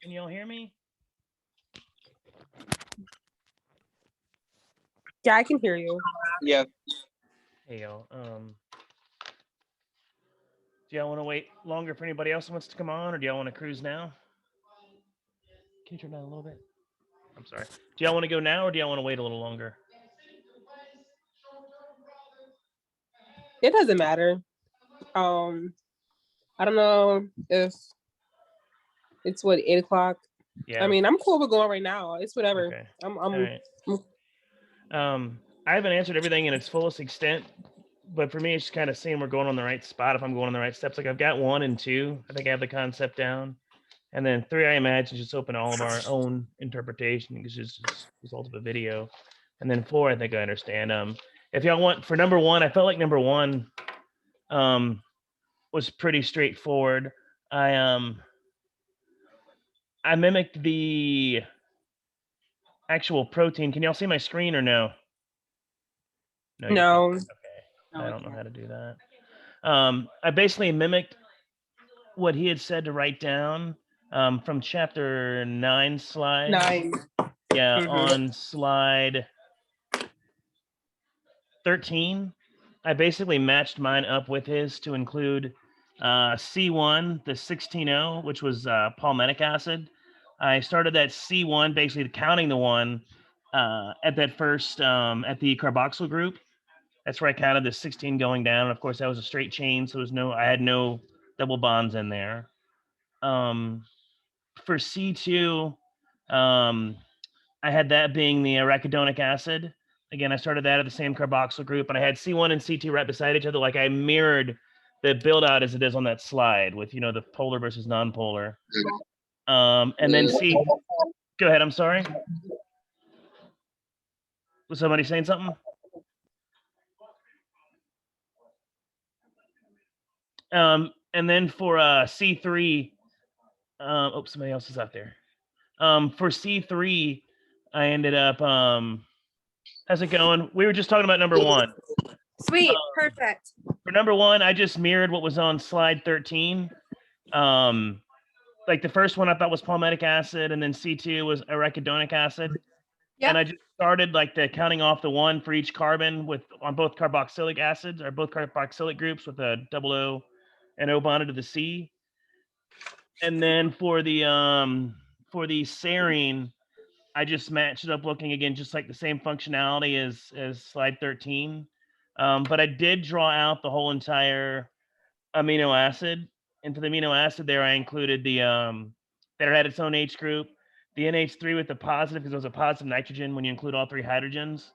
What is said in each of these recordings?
Can y'all hear me? Yeah, I can hear you. Yeah. Hey y'all. Do y'all want to wait longer for anybody else who wants to come on, or do y'all want to cruise now? Can you turn down a little bit? I'm sorry. Do y'all want to go now, or do y'all want to wait a little longer? It doesn't matter. I don't know if it's 8 o'clock. Yeah. I mean, I'm cool with going right now. It's whatever. Okay. I'm All right. I haven't answered everything in its fullest extent, but for me, it's just kind of seeing we're going on the right spot. If I'm going on the right steps, like I've got 1 and 2, I think I have the concept down, and then 3, I imagine, just open all of our own interpretation because it's just the result of a video, and then 4, I think I understand. If y'all want for number 1, I felt like number 1, was pretty straightforward. I mimicked the actual protein. Can y'all see my screen or no? No. Okay. I don't know how to do that. I basically mimicked what he had said to write down from chapter 9 slide. 9. Yeah, Mhm. on slide 13. I basically matched mine up with his to include C1, the 16O, which was palmitic acid. I started that C1, basically counting the 1 at that first, at the carboxyl group. That's where I counted the 16 going down. And of course, that was a straight chain, so I had no double bonds in there. For C2, I had that being the arachidonic acid. Again, I started that at the same carboxyl group, and I had C1 and C2 right beside each other. Like I mirrored the build out as it is on that slide with, the polar versus non-polar. And then go ahead. I'm sorry. Was somebody saying something? And then for C3, somebody else is out there. For C3, I ended up, how's it going? We were just talking about number 1. Sweet, perfect. For number 1, I just mirrored what was on slide 13. Like the first one I thought was palmitic acid, and then C2 was arachidonic acid. Yep. And I just started like the counting off the 1 for each carbon on both carboxylic acids or both carboxylic groups with a double O and O bonded to the C. And then for the serine, I just matched it up looking again just like the same functionality as slide 13. But I did draw out the whole entire amino acid. And for the amino acid there, I included the that had its own H group, the NH3 with the positive because it was a positive nitrogen when you include all 3 hydrogens.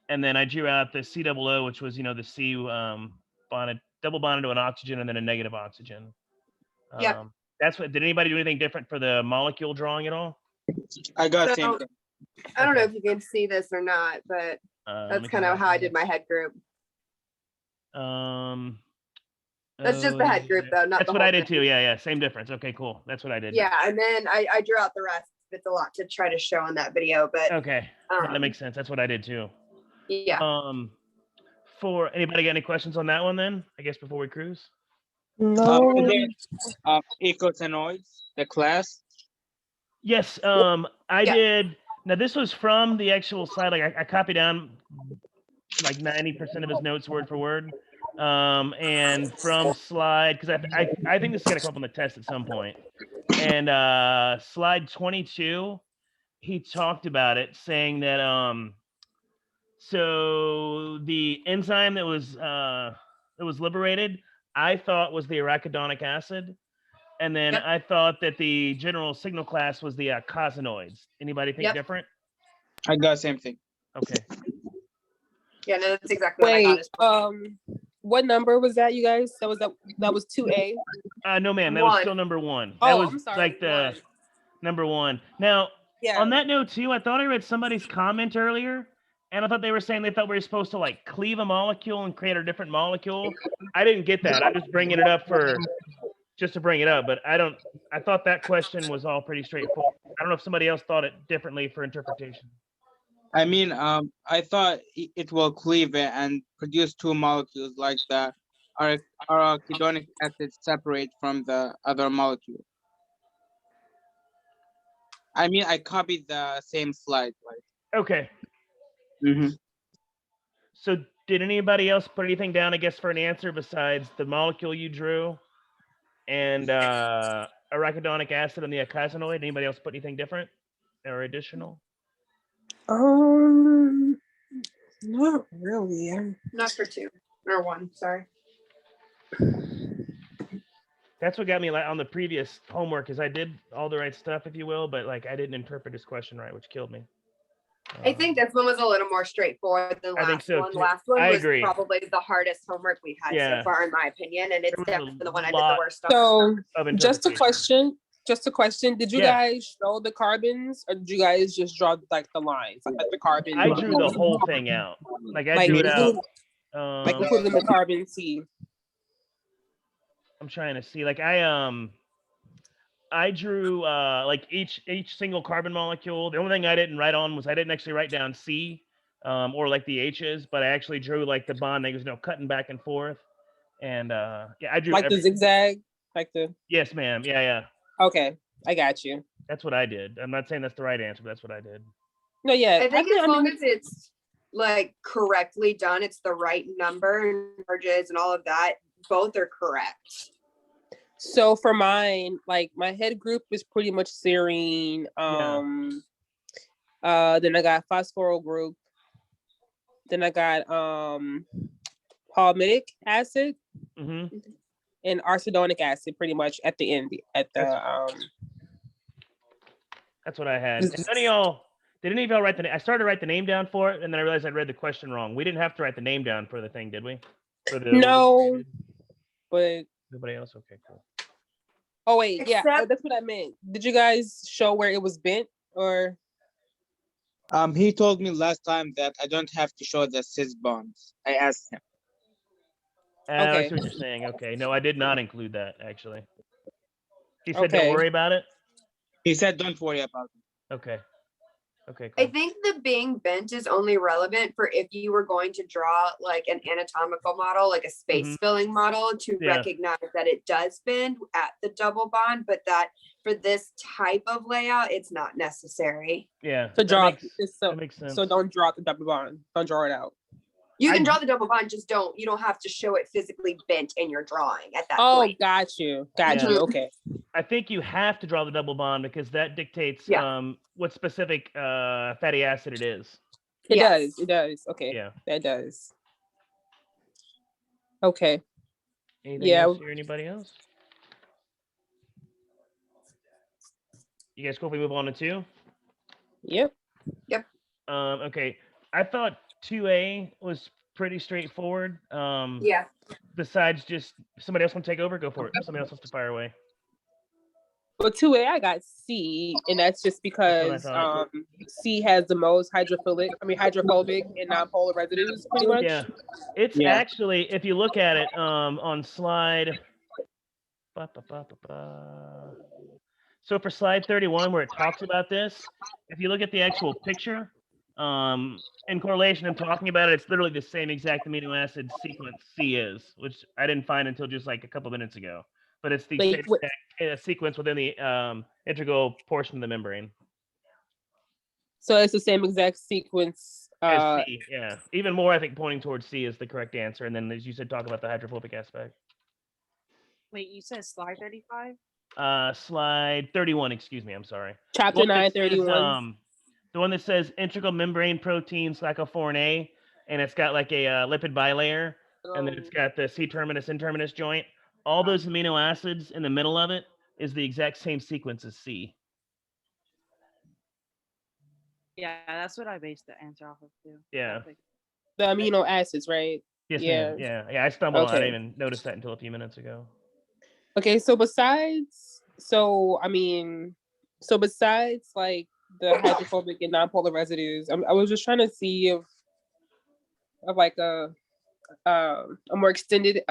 And then I drew out the COO, which was, the C double bonded to an oxygen and then a negative oxygen. Yeah. Did anybody do anything different for the molecule drawing at all? I got same thing. I don't know if you can see this or not, but that's kind of how I did my head group. That's just the head group, though. Not that's the what whole I did thing. too. Yeah. Same difference. Okay, cool. That's what I did. Yeah, and then I drew out the rest. It's a lot to try to show on that video, but okay, that makes sense. That's what I did too. Yeah. For anybody got any questions on that one? Then I guess before we cruise. No. Eicosanoids, the class. Yes. I did. Now this was from the actual slide. Like I copied down like 90% of his notes word for word. And from slide, because I think this is gonna come up on the test at some point. And slide 22, he talked about it, saying that so the enzyme that was liberated, I thought was the arachidonic acid, and then I thought that the general signal class was the cosanoids. Anybody think different? I got same thing. Okay. Yeah, no, that's exactly what I got. What number was that, you guys? That was 2A. No, ma'am, that was One. still number 1. Oh, That was I'm sorry, like the one. number 1. Now, Yeah. on that note too, I thought I read somebody's comment earlier, and I thought they were saying they thought we were supposed to like cleave a molecule and create a different molecule. I didn't get that. I'm just bringing it up just to bring it up, but I thought that question was all pretty straightforward. I don't know if somebody else thought it differently for interpretation. I mean, I thought it will cleave it and produce two molecules like the arachidonic acid separate from the other molecule. I mean, I copied the same slide. Okay. Mm-hmm. So did anybody else put anything down, I guess, for an answer besides the molecule you drew and arachidonic acid on the icosanoid? Anybody else put anything different or additional? Not really. Not for 2 or 1. Sorry. That's what got me like on the previous homework, is I did all the right stuff, if you will, but like I didn't interpret his question right, which killed me. I think this one was a little more straightforward than I think last so, one. too. Last one I was agree. probably the hardest homework we've had Yeah. so far, in my opinion, and it's There was a definitely the one I did the lot worst on. So of just a interpretation. question. Did you Yeah. guys show the carbons, or did you guys just draw like the lines, like the carbon? I drew the whole thing out. Like I like drew it out. like including the carbon C. I'm trying to see. Like I drew like each single carbon molecule. The only thing I didn't write on was I didn't actually write down C or like the H's, but I actually drew like the bond that was cutting back and forth. And yeah, I drew like the zigzag, like the. Yes, ma'am. Yeah. Okay, I got you. That's what I did. I'm not saying that's the right answer, but that's what I did. No, yeah. I think as long as it's like correctly done, it's the right number and charges and all of that, both are correct. So for mine, like my head group is pretty much serine. Then I got phosphoryl group. Then I got palmitic acid and arachidonic acid, pretty much at the end. That's what I had. And none of y'all did any of y'all write I started to write the name down for it, and then I realized I'd read the question wrong. We didn't have to write the name down for the thing, did we? No, but nobody else. Okay, cool. Oh wait, yeah, that's what I meant. Did you guys show where it was bent, or? He told me last time that I don't have to show the cis bonds. I asked him. Okay. I see what you're saying. Okay, no, I did not include that actually. He said, "Don't worry about it." He said, "Don't worry about it." Okay. Okay. Cool. I think the being bent is only relevant for if you were going to draw like an anatomical model, like a space filling model, to recognize that it does bend at the double bond, but that for this type of layout, it's not necessary. Yeah. To draw that makes sense. So don't draw the double bond. Don't draw it out. You can draw the double bond, just you don't have to show it physically bent in your drawing at that point. Oh, got you. Okay. I think you have to draw the double bond because that dictates what specific fatty acid it is. It does. Okay. Yeah. That does. Okay. Anything else or anybody else? You guys cool if we move on to 2? Yep. Okay. I thought 2A was pretty straightforward. Besides just somebody else want to take over, go for it. Somebody else wants to fire away. Well, 2A, I got C, and that's just because C has the most hydrophobic and nonpolar residues, pretty much. Yeah, it's actually, if you look at it on slide. So for slide 31, where it talks about this, if you look at the actual picture, in correlation, I'm talking about it, it's literally the same exact amino acid sequence C is, which I didn't find until just like a couple minutes ago. But it's the same exact sequence within the integral portion of the membrane. So it's the same exact sequence. As C, yeah. Even more, I think, pointing towards C is the correct answer. And then, as you said, talk about the hydrophobic aspect. Wait, you said slide 35? Slide 31, excuse me, I'm sorry. Chapter 931. The one that says integral membrane protein /4 A, and it's got like a lipid bilayer, and then it's got the C-terminus, N-terminus joint. All those amino acids in the middle of it is the exact same sequence as C. Yeah, that's what I based the answer off of too. Yeah. The amino acids, right? Yes, Yeah. ma'am. Yeah. I stumbled on. I Okay. didn't even notice that until a few minutes ago. Okay, so besides like the hydrophobic and nonpolar residues, I was just trying to see if of like a more extended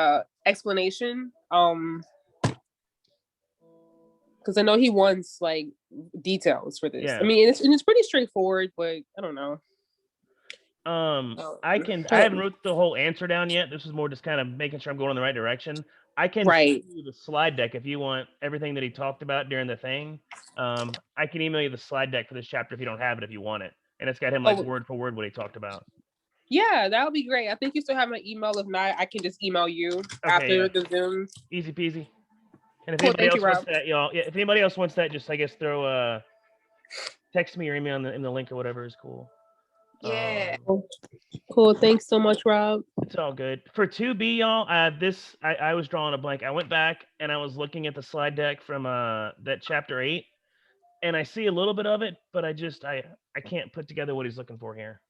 explanation. Because I know he wants like details for this. Yeah. I mean, it's pretty straightforward, but I don't know. I haven't wrote the whole answer down yet. This is more just kind of making sure I'm going in the right direction. I can Right. send you the slide deck if you want everything that he talked about during the thing. I can email you the slide deck for this chapter if you don't have it, if you want it. And it's got him like word for word what he talked about. Yeah, that would be great. I think you still have my email. If not, I can just email you after the Zoom. Easy peasy. And if Cool, anybody thank else you, wants Rob. that, y'all, if anybody else wants that, just I guess throw text me or email in the link or whatever is cool. Yeah. Cool. Thanks so much, Rob. It's all good. For 2B, y'all, I was drawing a blank. I went back and I was looking at the slide deck from that chapter 8, and I see a little bit of it, but I can't put together what he's looking for here.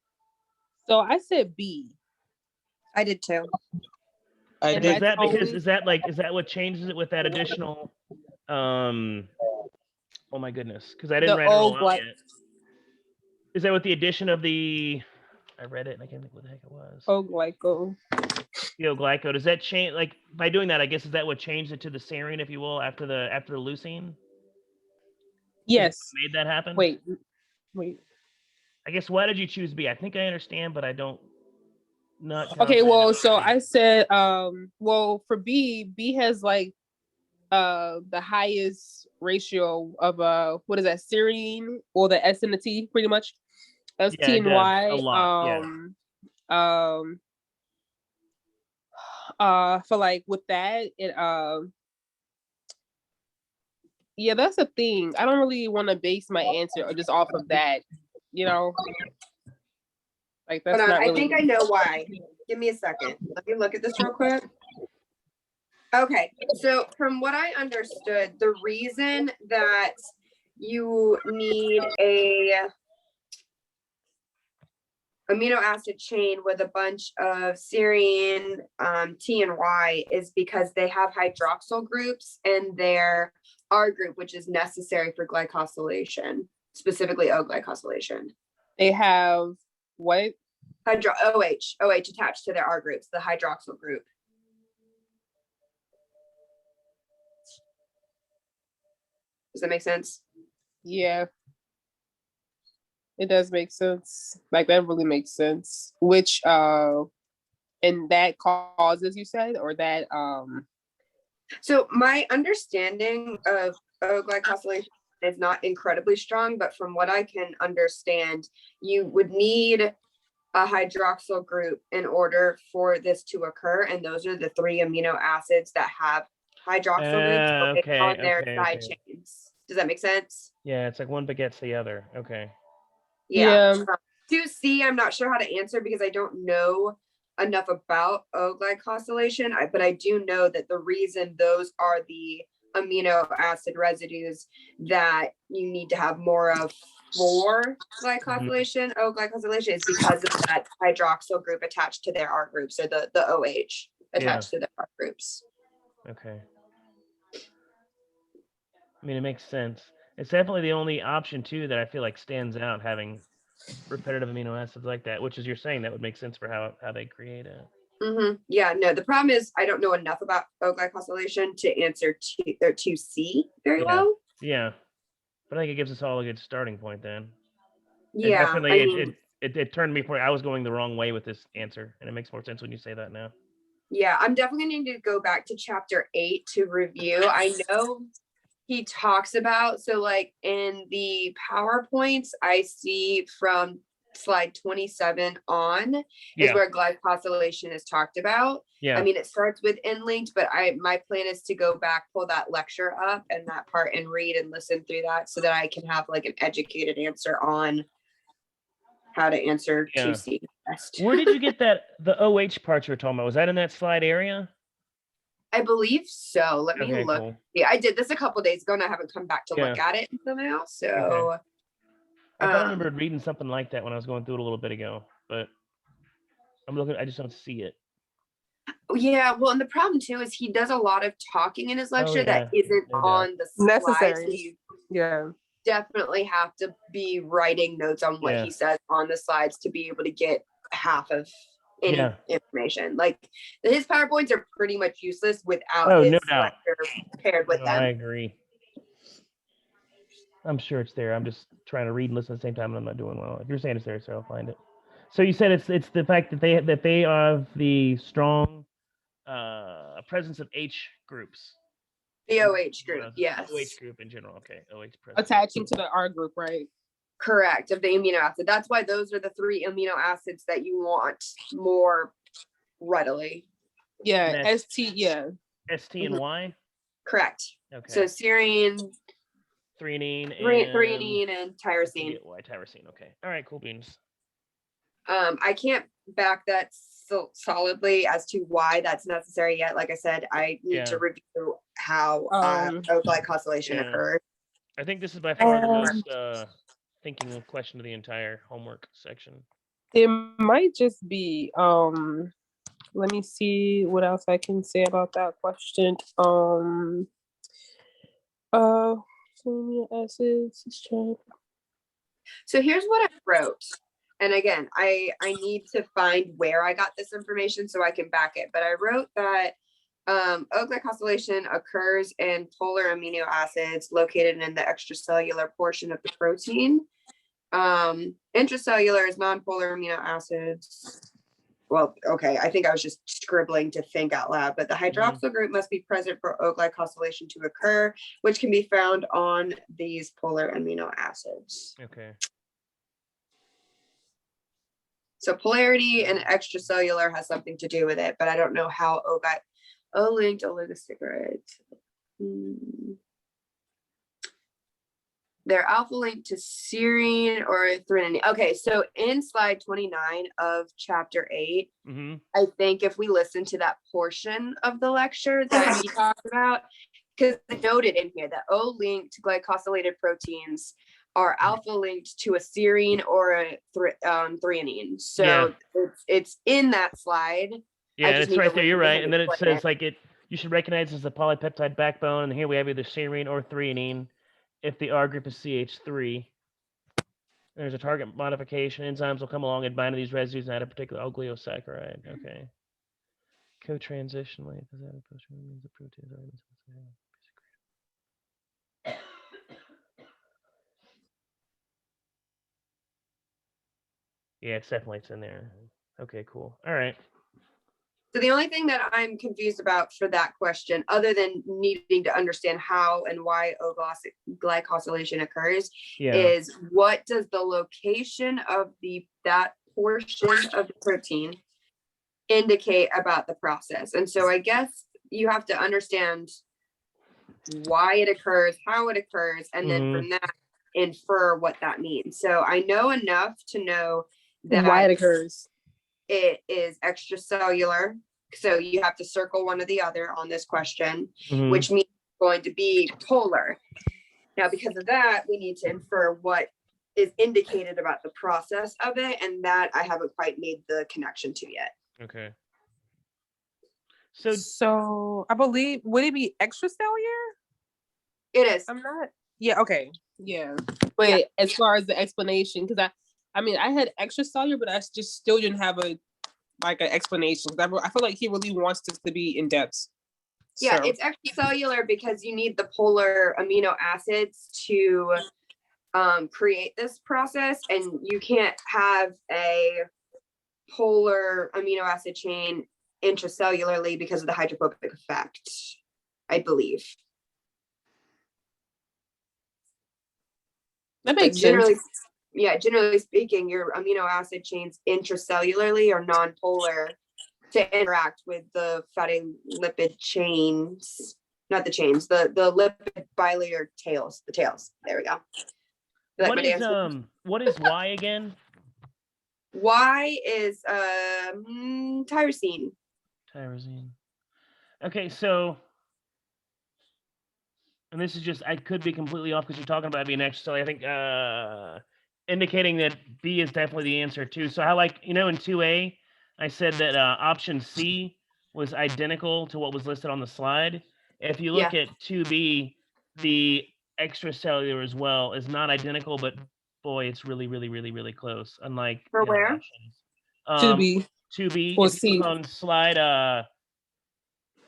So I said B. I did too. Is that what changes it with that additional oh my goodness, because I didn't write it all out yet. Is that with the addition of I read it and I can't think what the heck it was. O-glyco. Glyco. Does that change, like, by doing that, I guess, is that what changed it to the serine, if you will, after the leucine? Yes. Made that happen? Wait. I guess, why did you choose B? I think I understand, but I don't. Not okay, well, so I said, well, for B has like the highest ratio of what is that, serine, or the S and the T, pretty much. S, T, and Y. A lot, for like with that, it yeah, that's the thing. I don't really want to base my answer just off of that, you know. Like that's not really. I think I know why. Give me a second. Let me look at this real quick. Okay, so from what I understood, the reason that you need a amino acid chain with a bunch of serine, T and Y, is because they have hydroxyl groups in their R group, which is necessary for glycosylation, specifically O-glycosylation. They have what? OH attached to their R groups, the hydroxyl group. Does that make sense? Yeah. It does make sense. Like that really makes sense. Which and that causes, you said, or that So my understanding of glycosylation is not incredibly strong, but from what I can understand, you would need a hydroxyl group in order for this to occur, and those are the 3 amino acids that have hydroxyl groups on their side chains. Does that make sense? Yeah, it's like one begets the other. Okay. Yeah. 2C, I'm not sure how to answer because I don't know enough about O-glycosylation, but I do know that the reason those are the amino acid residues that you need to have more of for glycosylation, O-glycosylation, is because of that hydroxyl group attached to their R groups, or the OH attached to their R groups. Okay. I mean, it makes sense. It's definitely the only option too that I feel like stands out, having repetitive amino acids like that, which is, you're saying that would make sense for how they create it. Yeah, no, the problem is I don't know enough about O-glycosylation to answer 2C very well. Yeah, but I think it gives us all a good starting point then. Yeah, definitely, it turned me for, I was going the wrong way with this answer, and it makes more sense when you say that now. Yeah, I'm definitely going to need to go back to chapter 8 to review. I know he talks about, so like in the PowerPoints I see from slide 27 on is where glycosylation is talked about. I mean, it starts with N-linked, but my plan is to go back, pull that lecture up and that part and read and listen through that so that I can have like an educated answer on how to answer 2C. Where did you get that, the OH part you were talking about? Was that in that slide area? I believe so. Let me look. Cool. Yeah, I did this a couple days ago and I haven't come back to look at it until now. So I thought I remembered reading something like that when I was going through it a little bit ago, but I'm looking, I just don't see it. Yeah, well, and the problem too is he does a lot of talking in his lecture that isn't no doubt. on the slide. So Necessary. you Yeah. definitely have to be writing notes on what Yeah. he says on the slides to be able to get half of any Yeah. information. Like his PowerPoints are pretty much useless without Oh, his no doubt. lecture paired with No, I them. agree. I'm sure it's there. I'm just trying to read and listen at the same time, and I'm not doing well. If you're saying it's there, so I'll find it. So you said it's the fact that they have the strong presence of H groups. The OH group, yes. OH group in general. Okay. OH presence. Attaching to the R group, right? Correct, of the amino acid. That's why those are the 3 amino acids that you want more readily. Yeah, Yes. ST, yeah. ST and Y. Correct. Okay. So serine, threonine, threonine, and tyrosine. Y tyrosine. Okay. All right. Cool beans. I can't back that so solidly as to why that's necessary yet. Like I said, I need to review how glycosylation occurs. I think this is by far the most thinking question of the entire homework section. It might just be let me see what else I can say about that question. Amino acids. So here's what I wrote. And again, I need to find where I got this information so I can back it. But I wrote that O-glycosylation occurs in polar amino acids located in the extracellular portion of the protein. Intracellular is non-polar amino acids. Well, okay, I think I was just scribbling to think out loud, but the hydroxyl group must be present for O-glycosylation to occur, which can be found on these polar amino acids. Okay. So polarity and extracellular has something to do with it, but I don't know how O-linked oligosaccharides. They're alpha linked to serine or threonine. Okay, so in slide 29 of chapter 8, I think if we listen to that portion of the lecture that we talked about, because it's noted in here that O-linked glycosylated proteins are alpha linked to a serine or a threonine. So it's in that slide. Yeah, it's right there. You're right. And then it says like you should recognize this as a polypeptide backbone. And here we have either serine or threonine. If the R group is CH3, there's a target modification. Enzymes will come along and bind to these residues and add a particular oligosaccharide. Okay. Co-transition length is that opposed to means the proteins are yeah, it's in there. Okay, cool. All right. So the only thing that I'm confused about for that question, other than needing to understand how and why O-glycosylation occurs, is what does the location of that portion of the protein indicate about the process? And so I guess you have to understand why it occurs, how it occurs, and then from that infer what that means. So I know enough to know that why it occurs. It is extracellular. So you have to circle one or the other on this question, which means it's going to be polar. Now, because of that, we need to infer what is indicated about the process of it. And that I haven't quite made the connection to yet. Okay. So I believe, would it be extracellular? It is. I'm not. Yeah. Okay. Yeah. But as far as the explanation, because I mean, I had extracellular, but I just still didn't have an explanation. I feel like he really wants this to be in depth. Yeah, so. It's extracellular because you need the polar amino acids to create this process, and you can't have a polar amino acid chain intracellularly because of the hydrophobic effect, I believe. That makes sense. Generally speaking, your amino acid chains intracellularly are non-polar to interact with the fatty lipid chains, not the chains, the lipid bilayer tails, the tails. There we go. What is Y again? Y is tyrosine. Tyrosine. Okay, so, and this is just, I could be completely off because you're talking about being extracellular. I think indicating that B is definitely the answer too. So how, like, in 2A, I said that option C was identical to what was listed on the slide. If you look at 2B, the extracellular as well is not identical, but boy, it's really, really, really, really close. Unlike For the other where? options. 2B 2B, or if you C. look on slide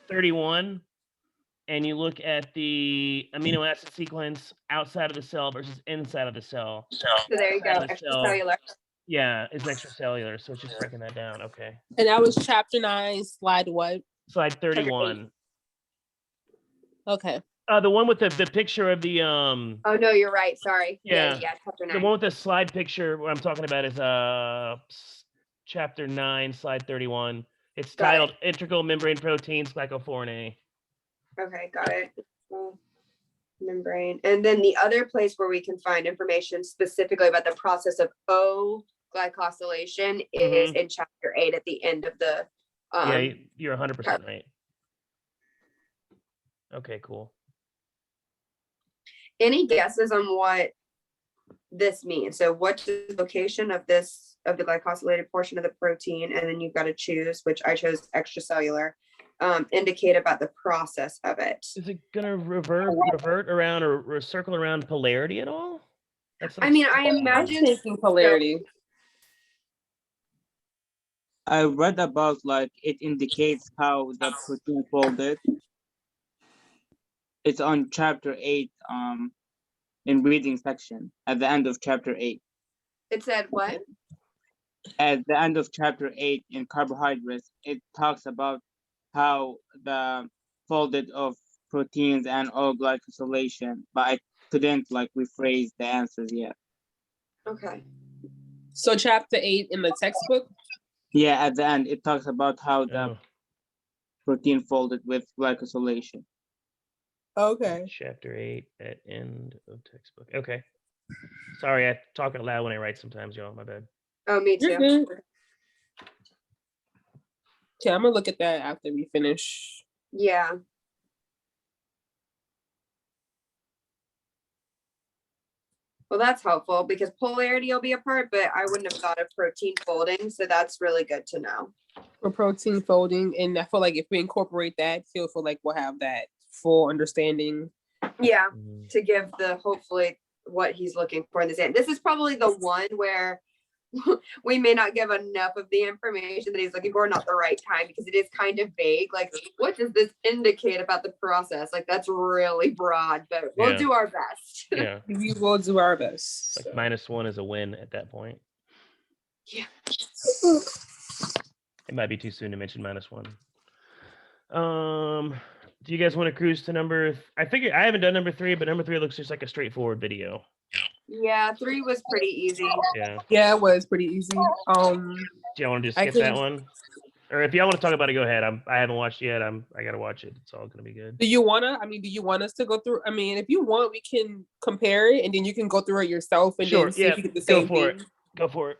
31, and you look at the amino acid sequence outside of the cell versus inside of the cell. So there you go, Outside of the cell, extracellular. yeah, is extracellular. So it's just breaking that down. Okay. And that was chapter 9, slide what? Slide 31. Okay. The one with the picture of the Oh no, you're right. Sorry. Yeah. Chapter the 9. one with the slide picture. What I'm talking about is chapter 9, slide 31. It's Got it. titled Integral Membrane Proteins Glycophorin A. Okay, got it. Membrane. And then the other place where we can find information specifically about the process of O glycosylation is in chapter 8 at the end of the Yeah, you're 100% right. Okay, cool. Any guesses on what this means? So what's the location of this, of the glycosylated portion of the protein? And then you've got to choose, which I chose extracellular, indicate about the process of it. Is it gonna revert around or circle around polarity at all? I mean, I I'm imagine thinking polarity. I read about like it indicates how the protein folded. It's on chapter 8, in reading section at the end of chapter 8. it said what? At the end of chapter 8 in carbohydrates, it talks about how the folded of proteins and all glycosylation, but I couldn't like rephrase the answers yet. Okay. So chapter 8 in the textbook? Yeah, at the end it talks about how the protein folded with glycosylation. Okay. Chapter 8 at end of textbook. Okay. Sorry, I talk out loud when I write sometimes, y'all. My bad. Oh, me You're too. good. Okay, I'm gonna look at that after we finish. Yeah. Well, that's helpful because polarity will be a part, but I wouldn't have thought of protein folding. So that's really good to know. For protein folding, and I feel like if we incorporate that, feel like we'll have that full understanding. Yeah, to give the hopefully what he's looking for in this end. This is probably the one where we may not give enough of the information that he's looking for, not the right time, because it is kind of vague. Like, what does this indicate about the process? Like, that's really broad, but we'll do our best. Yeah. We will do our best. Like -1 is a win at that point. Yeah. It might be too soon to mention -1. Do you guys want to cruise to number? I figure I haven't done number 3, but number 3 looks just like a straightforward video. Yeah, 3 was pretty easy. Yeah, it was pretty easy. Do y'all want to just skip that one? Or if y'all want to talk about it, go ahead. I haven't watched it yet. I gotta watch it. It's all gonna be good. Do you want us to go through? I mean, if you want, we can compare it, and then you can go through it yourself, and then see if you get the same thing. Go for it.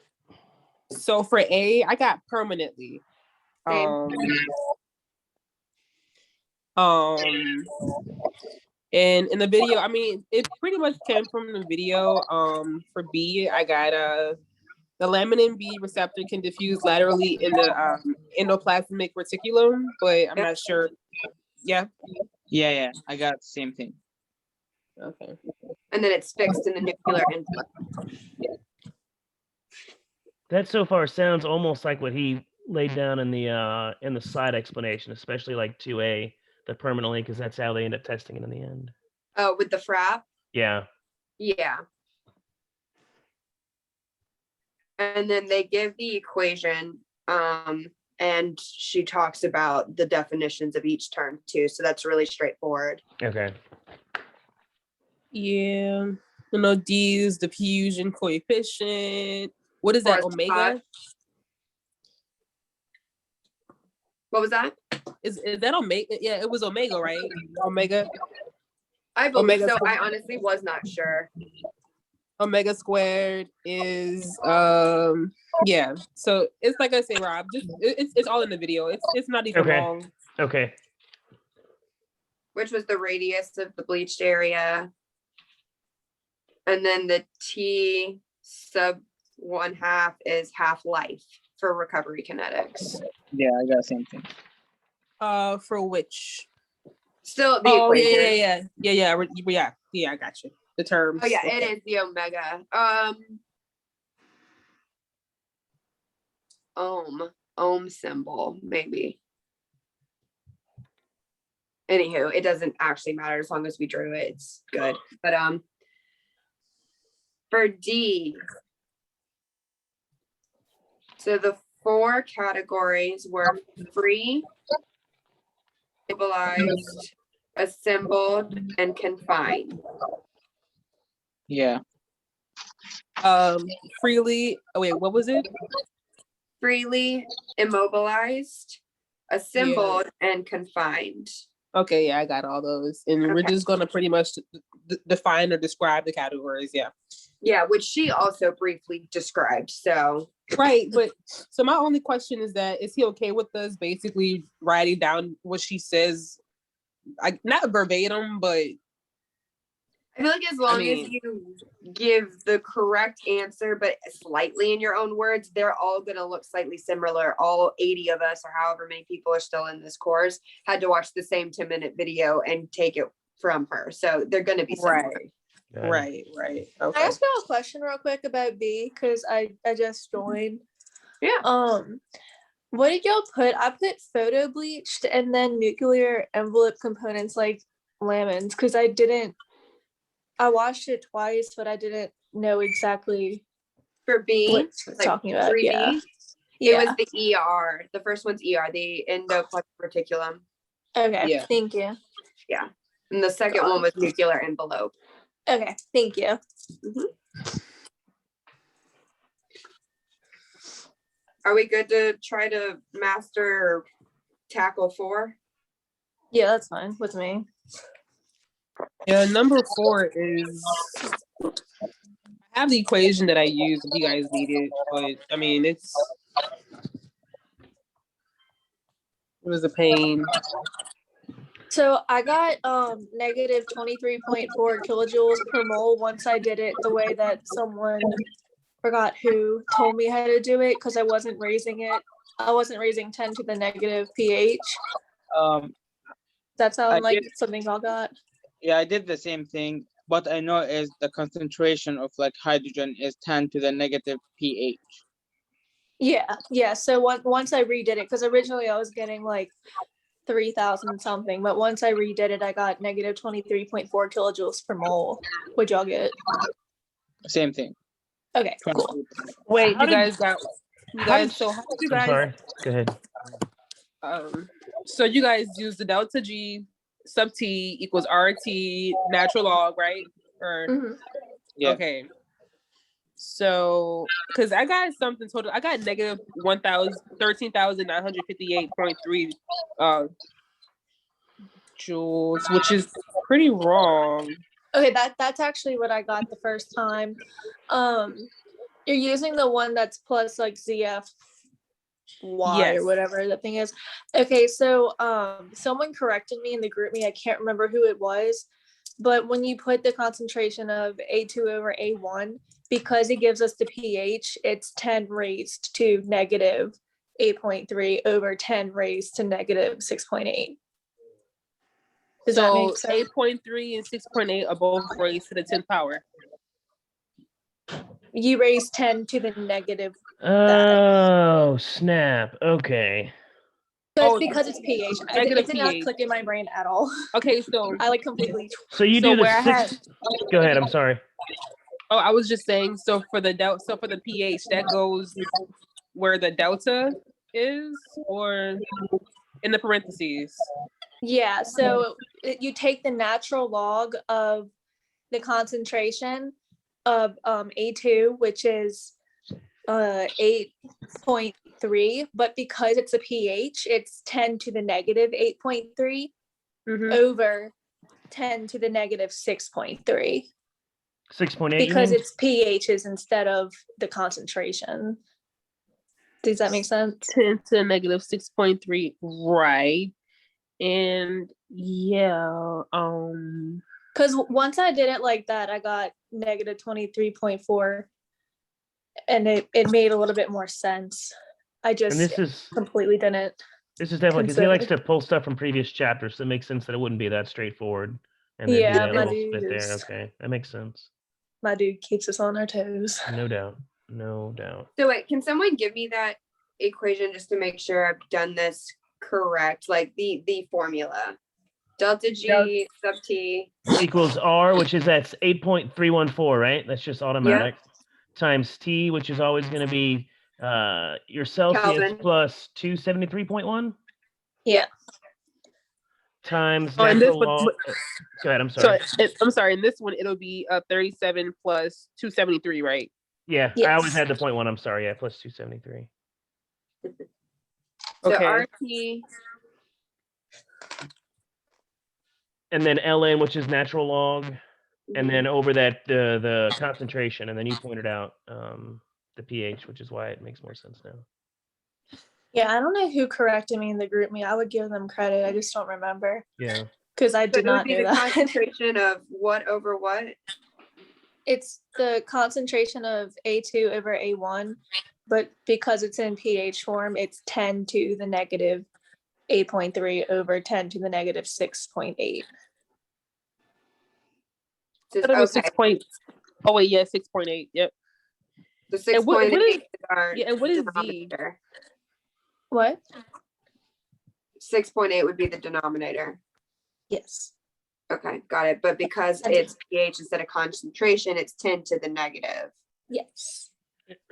So for A, I got permanently. And in the video, I mean, it pretty much came from the video. For B, I got the laminin B receptor can diffuse laterally in the endoplasmic reticulum, but I'm not sure. Yeah. Yeah, I got the same thing. Okay. And then it's fixed in the nuclear influx. That so far sounds almost like what he laid down in the slide explanation, especially like 2A, the permanently, because that's how they end up testing it in the end. Oh, with the frap? Yeah. Yeah. And then they give the equation, and she talks about the definitions of each term too. So that's really straightforward. Okay. Yeah. D is the diffusion coefficient. What is that, omega? What was that? Is that omega? Yeah, it was omega, right? Omega. I believe so. I honestly was not sure. Omega squared is yeah. So it's like I say, Rob, just it's all in the video. It's not even long. Okay. Which was the radius of the bleached area. And then the T sub 1/2 is half-life for recovery kinetics. Yeah, I got the same thing. For which? Still the Oh equation. yeah. I got you. The terms. Oh yeah, okay. it is the omega. Ohm symbol, maybe. Anywho, it doesn't actually matter as long as we drew it. It's good. But for D, so the 4 categories were free, immobilized, assembled, and confined. Yeah. Freely. Oh wait, what was it? Freely, immobilized, assembled, and confined. Okay, yeah, I got all those, and we're Okay. just gonna pretty much define or describe the categories. Yeah. Yeah, which she also briefly described. So Right, but so my only question is that is he okay with us basically writing down what she says, not verbatim, but I feel like as long as you give the correct answer, but slightly in your own words, they're all going to look slightly similar. All 80 of us, or however many people are still in this course, had to watch the same 10-minute video and take it from her. So they're going to be similar. Right. Can Okay. I ask you a question real quick about B? Because I just joined. Yeah. What did y'all put? I put photo bleached and then nuclear envelope components like lamins because I watched it twice, but I didn't know exactly For B, what it's talking about. 3B, Yeah. it was the ER. The first one's ER, the endoplasmic reticulum. Okay. Yeah. Thank you. Yeah. And the second one was nuclear envelope. Okay. Thank you. Are we good to try to master or tackle 4? Yeah, that's fine with me. Yeah, number 4 is I have the equation that I use if you guys need it, but I mean it was a pain. So I got negative 23.4 kilojoules per mole once I did it the way that someone, forgot who, told me how to do it because I wasn't raising 10 to the negative pH. That sound like something y'all got? Yeah, I did the same thing. What I know is the concentration of like hydrogen is 10 to the negative pH. Yeah. So once I redid it, because originally I was getting like 3,000 something, but once I redid it, I got negative 23.4 kilojoules per mole. What'd y'all get? Same thing. Okay, cool. Wait, How you did- guys, so how did you I'm guys sorry. Go ahead. so you guys use the delta G sub T equals RT natural log, right? Or Yeah. okay. So, because I got something total, I got negative 13,958.3 joules, which is pretty wrong. Okay, that's actually what I got the first time. You're using the one that's plus like ZF Y or whatever the thing is. Okay, so someone corrected me in the group me. I can't remember who it was, but when you put the concentration of A2 over A1, because it gives us the pH, it's 10 raised to negative 8.3 over 10 raised to negative 6.8. Does that make sense? 8.3 and 6.8 are both raised to the 10th power. You raise 10 to the negative. Oh, snap. Okay. So it's because it's pH. It did not pH. click in my brain at all. Okay, so I like completely. So you do the 6. Go ahead. I'm sorry. Oh, I was just saying. So for the delta, so for the pH, that goes where the delta is, or in the parentheses. Yeah. So you take the natural log of the concentration of A2, which is 8.3, but because it's a pH, it's 10 to the negative 8.3 over 10 to the negative 6.3. 6.8 because it's pHs instead of the concentration. Does that make sense? 10 to the negative 6.3, right? And yeah, because once I did it like that, I got negative 23.4, and it made a little bit more sense. I just completely didn't. This is definitely because he likes to pull stuff from previous chapters, so it makes sense that it wouldn't be that straightforward. And there'd be Yeah, that my little dude split there. is- Okay, that makes sense. My dude keeps us on our toes. No doubt. No doubt. So wait, can someone give me that equation just to make sure I've done this correct? Like the formula. Delta G sub T Equals R, which is that's 8.314, right? That's just automatic. Times T, which is always going to be your Celsius Kelvin. plus 273.1 Yeah. times Oh, and this natural would- log. Go ahead. I'm sorry. I'm sorry. In this one, it'll be 37 plus 273, right? Yeah, I always Yes. had the 0.1. I'm sorry. Yeah, plus 273. So Okay. RT And then ln, which is natural log, and then over that the concentration, and then you pointed out the pH, which is why it makes more sense now. Yeah, I don't know who corrected me in the group me. I would give them credit. I just don't remember Yeah. because I so did it would not be know the that. concentration of what over what? It's the concentration of A2 over A1, but because it's in pH form, it's 10 to the negative 8.3 over 10 to the negative 6.8. That was Okay. 6 point. Oh wait, yeah, 6.8. Yep. The And what 6.8 is- is our Yeah, and what is Z? denominator. What? 6.8 would be the denominator. Yes. Okay, got it. But because And- it's pH instead of concentration, it's 10 to the negative. Yes.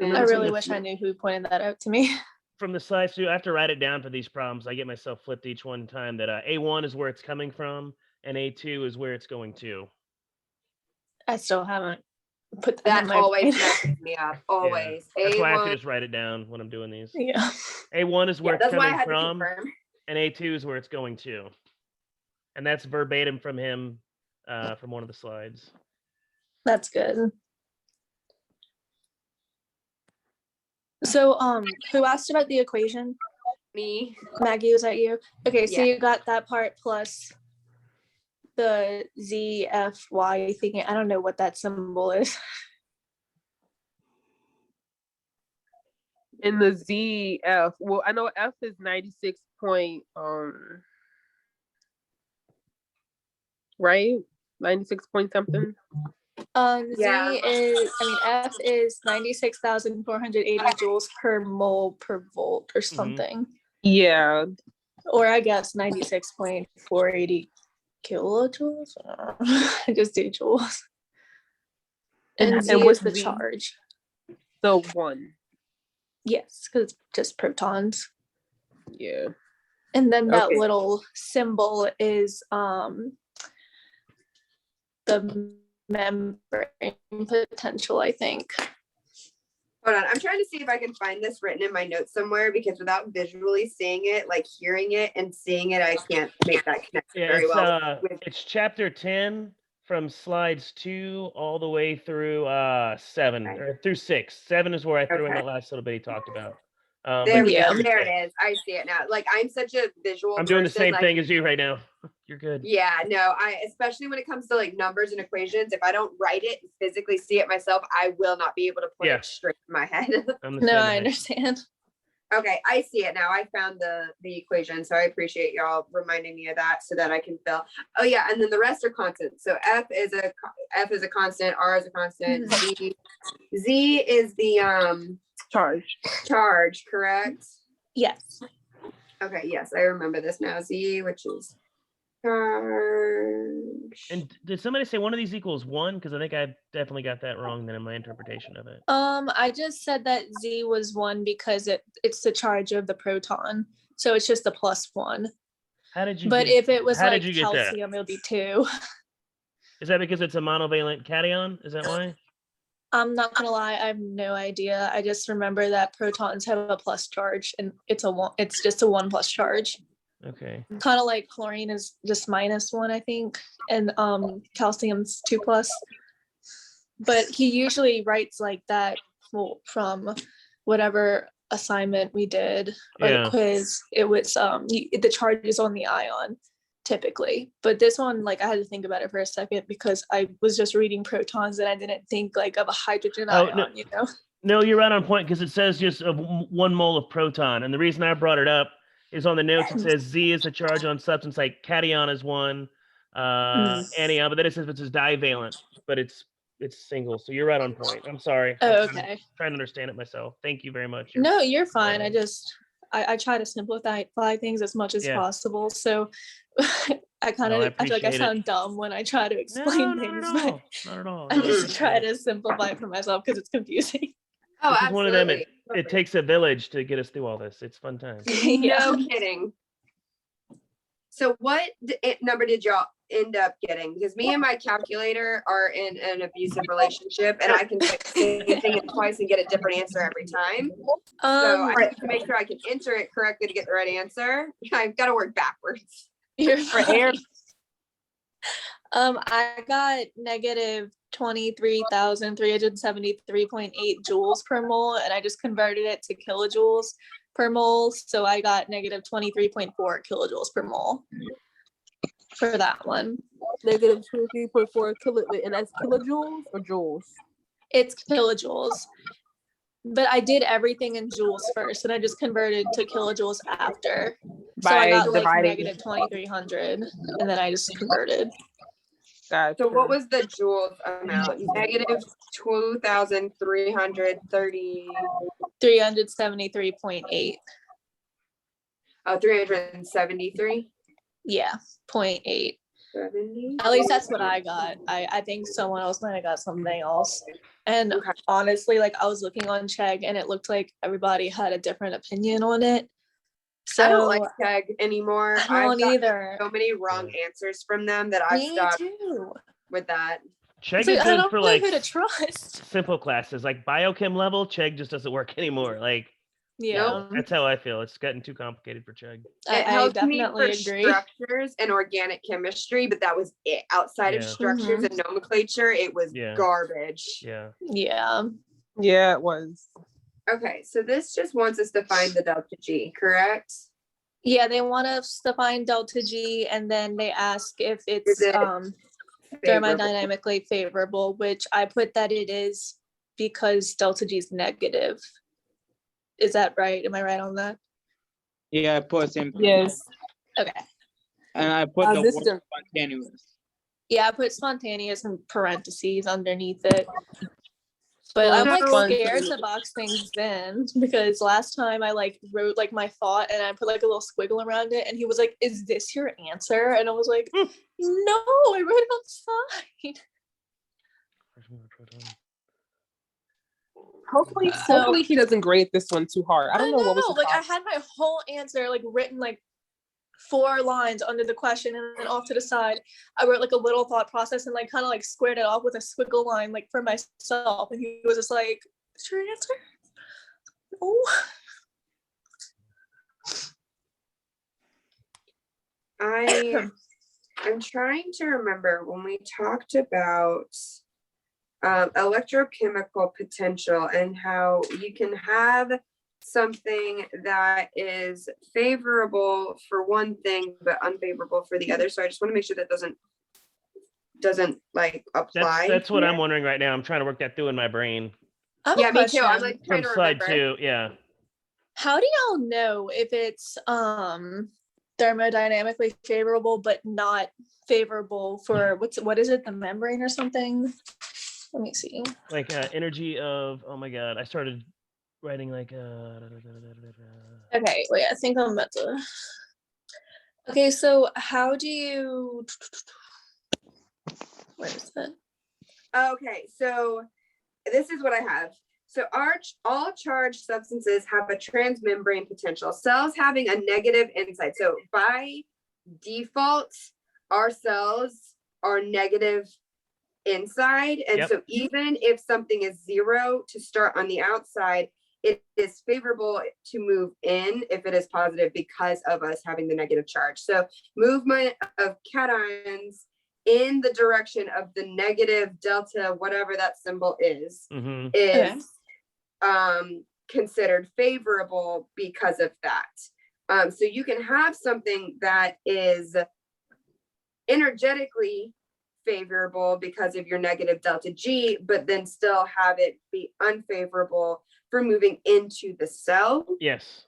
And I that's really what wish it's- I knew who pointed that out to me. From the slides too, I have to write it down for these problems. I get myself flipped each one time that A1 is where it's coming from, and A2 is where it's going to. I still haven't put that, That in my always brain. messes me up. Always. That's why I have to A1. just write it down when I'm doing these. Yeah. A1 is where Yeah, it's that's why I coming had to from, confirm. and A2 is where it's going to. And that's verbatim from him from one of the slides. That's good. So who asked about the equation? Me. Maggie, was that you? Okay, so Yeah. you got that part plus the ZFY thinking. I don't know what that symbol is. In the ZF, well, I know F is 96 point, right? 96 point something. Yeah. Z is, I mean, F is 96,480 joules per mole per volt or something. Yeah. Or I guess 96.480 kilojoules. I just do joules. And Z what's is the Z? charge. So 1. Yes, because it's just protons. Yeah. And then that Okay. little symbol is the membrane potential, I think. Hold on. I'm trying to see if I can find this written in my notes somewhere because without visually seeing it, like hearing it and seeing it, I can't make that connection Yeah, very well. it's chapter 10 from slides 2 all the way through 7 Okay. or through 6. 7 is where I threw in Okay. that last little bit he talked about. There but we go. chapter There 10. it is. I see it now. Like I'm such a visual I'm doing the person, same like, thing as you right now. You're good. Yeah, no, I especially when it comes to like numbers and equations, if I don't write it and physically see it myself, I will not be able to put Yeah. it straight in my head. I'm the No, same I way. understand. Okay, I see it now. I found the equation, so I appreciate y'all reminding me of that so that I can fill. Oh yeah, and then the rest are constants. So F is a constant, R is a constant, Z is the charge, correct? Yes. Okay, yes, I remember this now. Z, which is charge. And did somebody say one of these equals 1? Because I think I definitely got that wrong then in my interpretation of it. I just said that Z was 1 because it's the charge of the proton. So it's just a +1. How did you But get, if it was how like did you get that? calcium, it would be 2. Is that because it's a monovalent cation? Is that why? I'm not gonna lie, I have no idea. I just remember that protons have a plus charge and it's just a 1 plus charge. Okay. Kind of like chlorine is just -1, I think, and calcium's 2 plus. But he usually writes like that from whatever assignment we did or Yeah. the quiz. It was the charge is on the ion typically, but this one, like, I had to think about it for a second because I was just reading protons and I didn't think like of a hydrogen Oh, ion, no. you know. No, you're right on point because it says just 1 mole of proton. And the reason I brought it up is on the notes. It says Z is the charge on substance, like cation is one, anion, but then it says it's divalent, but it's single. So you're right on point. I'm sorry. Oh, I'm okay. trying to understand it myself. Thank you very much. No, you're fine. I try to simplify things as much as possible. So I feel like I sound dumb when I try to explain things. Not at all. I just try to simplify it for myself because it's confusing. Oh, this is absolutely. one of them. It takes a village to get us through all this. It's fun times. No kidding. So what number did y'all end up getting? Because me and my calculator are in an abusive relationship, and I can say the same thing twice and get a different answer every time. So I need to make sure I can enter it correctly to get the right answer. I've got to work backwards. You're right. I got negative 23,373.8 joules per mole, and I just converted it to kilojoules per mole. So I got negative 23.4 kilojoules per mole for that one. Negative 23.4 and that's kilojoules or joules? It's kilojoules. But I did everything in joules first, and I just converted to kilojoules after. So I got like negative 2,300, and then I just converted. Gotcha. So what was the joules amount? Negative 2,330. 373.8. Oh, 373? Yeah, 0.8. 70? At least that's what I got. I think someone else might have got something else. And honestly, like I was looking on Chegg and it looked like everybody had a different opinion on it. So I don't like Chegg anymore. I don't either. So many wrong answers from them that I've stopped with that. Chegg is good for like who to trust. Simple classes, like biochem level. Chegg just doesn't work anymore. Like, yeah, that's how I feel. It's gotten too complicated for Chegg. It helped me for structures and organic chemistry, but that was it. Outside of structures and nomenclature, it was garbage. Yeah, it was. Okay, so this just wants us to find the delta G, correct? Yeah, they want us to find delta G, and then they ask if it's thermodynamically favorable, which I put that it is because delta G is negative. Is that right? Am I right on that? Yeah, I put same. Yes. Okay. And I put the word spontaneous. Yeah, I put spontaneous in parentheses underneath it. But I'm like scared to box things in because last time I like wrote like my thought and I put like a little squiggle around it and he was like, "Is this your answer?" And I was like, "No, I wrote it outside." Hopefully he doesn't grade this one too hard. I don't know what was like I had my whole answer like written like 4 lines under the question, and then off to the side I wrote like a little thought process and like kind of like squared it off with a squiggle line like for myself, and he was just like, "Is your answer?" No. I'm trying to remember when we talked about electrochemical potential and how you can have something that is favorable for one thing but unfavorable for the other. So I just want to make sure that doesn't like apply. That's what I'm wondering right now. I'm trying to work that through in my brain. Yeah, me too. I'm like trying to slide remember. 2, yeah. How do y'all know if it's thermodynamically favorable but not favorable for what is it, the membrane or something? Let me see. Like energy of, oh my god, I started writing like okay, wait, I think I'm about to. Okay, so how do you, where is it? Okay, so this is what I have. So all charged substances have a transmembrane potential. Cells having a negative inside. So by default, our cells are negative inside. And so even if something is 0 to start on the outside, it is favorable to move in if it is positive because of us having the negative charge. So movement of cations in the direction of the negative delta, whatever that symbol is considered favorable because of that. So you can have something that is energetically favorable because of your negative delta G, but then still have it be unfavorable for moving into the cell. Yes.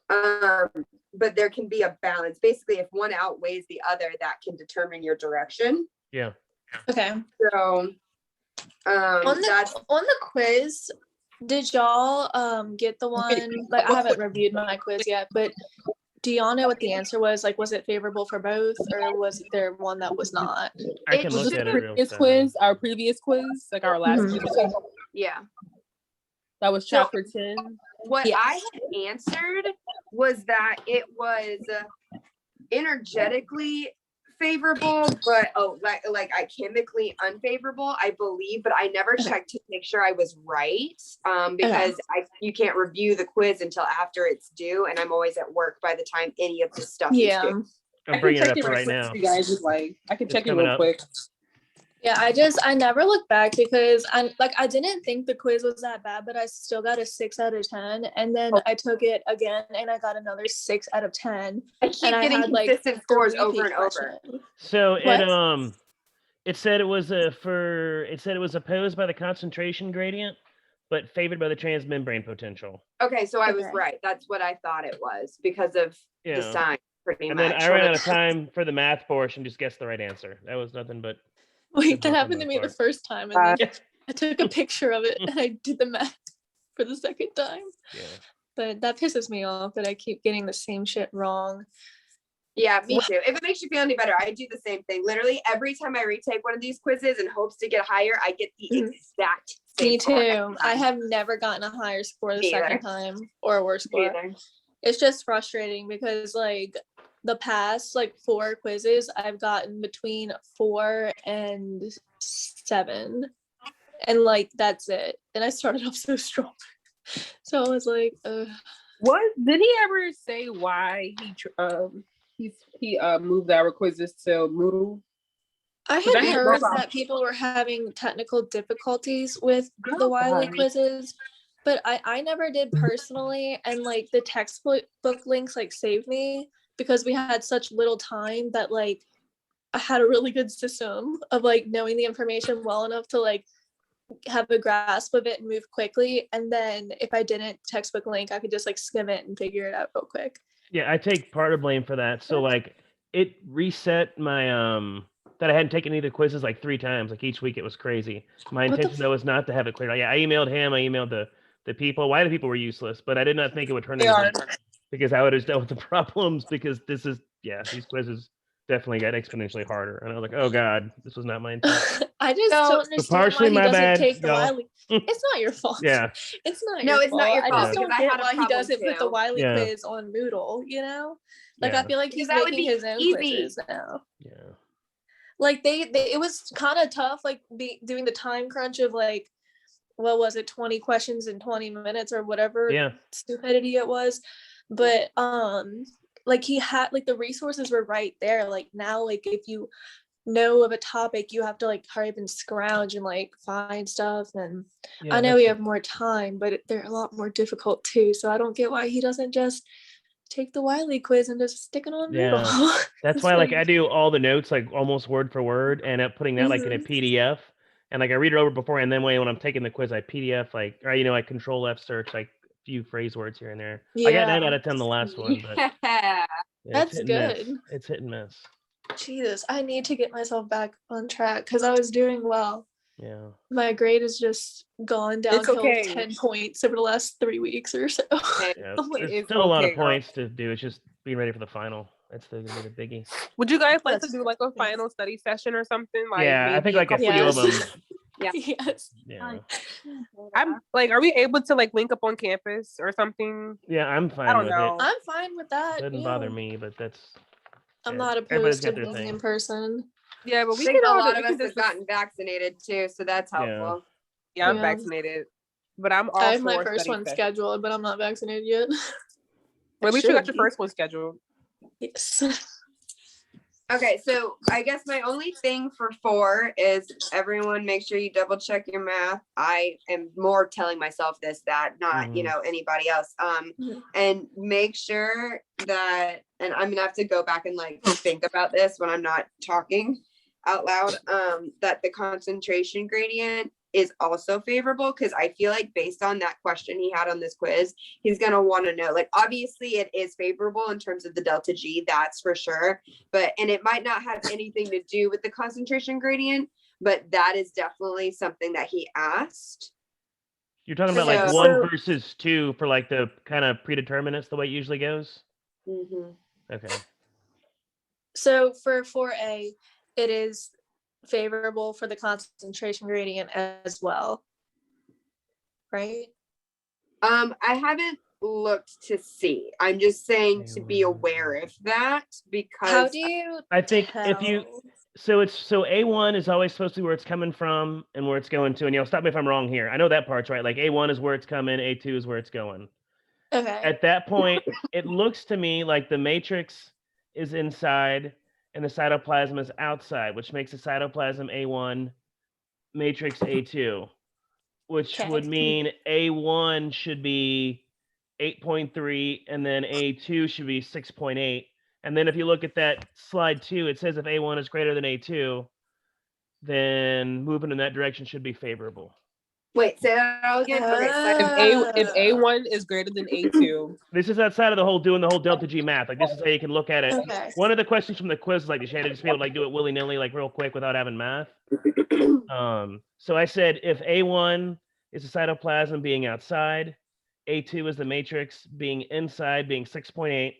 but there can be a balance. Basically, if one outweighs the other, that can determine your direction. Yeah. Okay. So On that's the quiz, did y'all get the one, like I haven't reviewed my quiz yet, but do y'all know what the answer was? Like, was it favorable for both, or was there one that was not? I can It look should- at it real Previous fast. quiz, our previous quiz, like our last Mhm. quiz, yeah. that was So- chapter 10. What Yes. I had answered was that it was energetically favorable, but like I chemically unfavorable, I believe, but I never checked to make sure I was right. Because you can't review the quiz until after it's due, and I'm always at work by the time any of this stuff is Yeah. due. I'm bringing it up real right quick now. for you guys, just like I can It's check it coming real up. quick. Yeah, I never looked back because I didn't think the quiz was that bad, but I still got a 6 out of 10. And then I took it again and I got another 6 out of 10. I keep And I getting had, like, consistent scores the over repeat and over. question. So What? it said it was opposed by the concentration gradient, but favored by the transmembrane potential. Okay, so I was Okay. right. That's what I thought it was because of the Yeah. sign, pretty And much. then I ran out of time for the math portion, just guessed the right answer. That was nothing but Wait, Good that luck on happened to my me the part. first time. And then yeah. I took a picture of it and I did the math for the second time. Yeah. But that pisses me off that I keep getting the same shit wrong. Yeah, me too. If it makes you feel any better, I do the same thing. Literally every time I retake one of these quizzes in hopes to get higher, I get the Mhm. exact same Me score every too. I time. have never gotten a higher score the Me second either. time or a worse Me score. either. It's just frustrating because like the past like 4 quizzes I've gotten between 4 and 7, and like that's it. And I started off so strong, so I was like, What did he ever say why he moved our quizzes to Moodle? I But I had had no heard problem. that people were having technical difficulties with the Oh, Wiley God. quizzes, but I never did personally. And like the textbook links like saved me because we had such little time that like I had a really good system of like knowing the information well enough to like have a grasp of it and move quickly. And then if I didn't textbook link, I could just like skim it and figure it out real quick. Yeah, I take part of blame for that. So like it reset my that I hadn't taken any of the quizzes like 3 times. Like each week it was crazy. My What the intention though was not to have it cleared. Yeah, I emailed him, I emailed the people. Why the people were useless, but I did not think it would turn They into are. because I would have dealt with the problems because these quizzes definitely got exponentially harder. And I was like, oh God, this was not my intent. I just So- don't understand partially why he my doesn't bad, take the y'all. Wiley. It's not your fault. Yeah. It's not No, your it's not your I fault, just don't because I get had a why he problem doesn't put the too. Wiley Yeah. quiz on Moodle, you know? Like Yeah. I feel like he's Because that would making be his own easy. quizzes now. Yeah. Like they it was kind of tough like doing the time crunch of like what was it 20 questions in 20 minutes or whatever Yeah. stupidity it was, but like he had like the resources were right there. Like now like if you know of a topic you have to like hurry up and scrounge and like find stuff, and Yeah, I know that's we it. have more time but they're a lot more difficult too, so I don't get why he doesn't just take the Wiley quiz and just stick it on Yeah. Moodle. That's It's why like I do all the notes like almost word for word and up putting that like in a Mhm. PDF and like I read it over before and then when I'm taking the quiz I PDF like or I control F search like a few phrase words here and there. I got 9 Yeah. out of 10 the last one, but yeah, Yeah. That's it's hit and miss. good. It's hit and miss. Jesus, I need to get myself back on track because I was doing well. Yeah. My grade has just gone downhill okay. 10 points over the last 3 weeks or so. Yeah. I'm like, There's It's still a lot of okay, girl. points to do. It's just being ready for the final. That's the biggie. Would you guys like to That's- do like a final study session or something? Like Yeah, I maybe think like a couple few of days? them. Yeah. Yes. Yeah. I'm like, are we able to like link up on campus or something? Yeah, I'm fine don't with know. it. I'm fine with that. It doesn't yeah. bother me, but that's I'm yeah, not everybody's opposed to got their being thing. in person. Yeah, but I we think can a all lot we of can us have just- gotten vaccinated too, so that's Yeah. helpful. Yeah, I'm Yeah. vaccinated, but I'm all I have for my a first study one session. scheduled, but I'm not vaccinated yet. Well, at least you got Should your be. first one scheduled. Yes. Okay, so I guess my only thing for 4 is everyone make sure you double check your math. I am more telling myself this, that not, Mhm. anybody else. Mhm. And make sure that, and I'm gonna have to go back and like think about this when I'm not talking out loud, that the concentration gradient is also favorable, because I feel like based on that question he had on this quiz, he's going to want to know, like, obviously it is favorable in terms of the delta G, that's for sure, and it might not have anything to do with the concentration gradient, but that is definitely something that he asked. You're talking about like 1 versus 2 for like the kind of predeterminants, the way it usually goes? Mm-hmm. Okay. So for 4A, it is favorable for the concentration gradient as well, right? I haven't looked to see. I'm just saying to be aware of that, because how do you I think if you so A1 is always supposed to be where it's coming from and where it's going to, and you'll stop me if I'm wrong here. I know that part's right. Like A1 is where it's coming, A2 is where it's going. Okay. At that point, it looks to me like the matrix is inside and the cytoplasm is outside, which makes the cytoplasm A1, matrix A2, which would mean A1 should be 8.3 and then A2 should be 6.8. And then if you look at that slide 2, it says if A1 is greater than A2, then movement in that direction should be favorable. Wait, say that all again. Okay, if A1 is greater than A2. This is outside of the whole doing the whole delta G math. Like, this is how you can look at it. Okay. One of the questions from the quiz is like, you had to just be able to like do it willy-nilly, like real quick without having math. So I said if A1 is the cytoplasm being outside, A2 is the matrix being inside, being 6.8,